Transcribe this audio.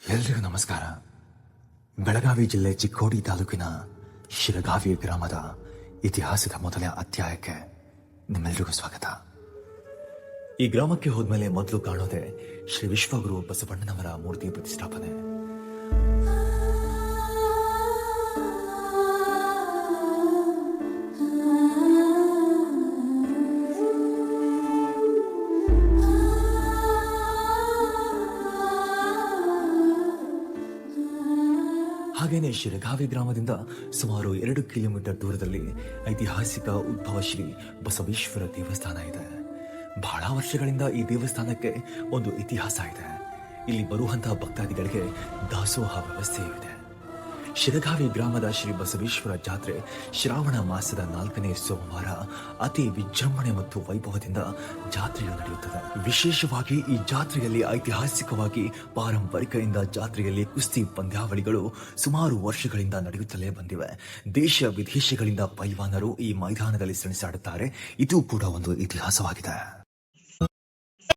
ಎಲ್ರಿಗೂ ನಮಸ್ಕಾರ. ಬೆಳಗಾವಿ ಜಿಲ್ಲೆ ಚಿಕ್ಕೋಡಿ ತಾಲೂಕಿನ ಶಿರಗಾವಿ ಗ್ರಾಮದ ಇತಿಹಾಸದ ಮೊದಲ ಅಧ್ಯಾಯಕ್ಕೆ ನಿಮ್ಮೆಲ್ಲರಿಗೂ ಸ್ವಾಗತ. ಈ ಗ್ರಾಮಕ್ಕೆ ಹೋದ್ಮೇಲೆ ಮೊದಲು ಕಾಣೋದೆ ಶ್ರೀ ವಿಶ್ವಗುರು ಬಸವಣ್ಣನವರ ಮೂರ್ತಿ ಪ್ರತಿಷ್ಠಾಪನೆ. ಹಾಗೇನೆ ಶಿರಗಾವಿ ಗ್ರಾಮದಿಂದ ಸುಮಾರು 2 ಕಿಲೋಮೀಟರ್ ದೂರದಲ್ಲಿ ಐತಿಹಾಸಿಕ ಉದ್ಭವ ಶ್ರೀ ಬಸವೇಶ್ವರ ದೇವಸ್ಥಾನ ಇದೆ. ಬಹಳ ವರ್ಷಗಳಿಂದ ಈ ದೇವಸ್ಥಾನಕ್ಕೆ ಒಂದು ಇತಿಹಾಸ ಇದೆ. ಇಲ್ಲಿ ಬರುವಂತಹ ಭಕ್ತಾದಿಗಳಿಗೆ ದಾಸೋಹ ವ್ಯವಸ್ಥೆಯೂ ಇದೆ. ಶಿರಗಾವಿ ಗ್ರಾಮದ ಶ್ರೀ ಬಸವೇಶ್ವರ ಜಾತ್ರೆ ಶ್ರಾವಣ ಮಾಸದ 4ನೇ ಸೋಮವಾರ ಅತಿ ವಿಜೃಂಭಣೆ ಮತ್ತು ವೈಭವದಿಂದ ಜಾತ್ರೆಯು ನಡೆಯುತ್ತದೆ. ವಿಶೇಷವಾಗಿ ಈ ಜಾತ್ರೆಯಲ್ಲಿ ಐತಿಹಾಸಿಕವಾಗಿ ಪಾರಂಪರಿಕದಿಂದ ಜಾತ್ರೆಯಲ್ಲಿ ಕುಸ್ತಿ ಪಂದ್ಯಾವಳಿಗಳು ಸುಮಾರು ವರ್ಷಗಳಿಂದ ನಡೆಯುತ್ತಲೇ ಬಂದಿವೆ. ದೇಶ ವಿದೇಶಗಳಿಂದ ಪೈಲ್ವಾನರು ಈ ಮೈದಾನದಲ್ಲಿ ಸೆಣಸಾಡುತ್ತಾರೆ. ಇದು ಕೂಡ ಒಂದು ಇತಿಹಾಸವಾಗಿದೆ.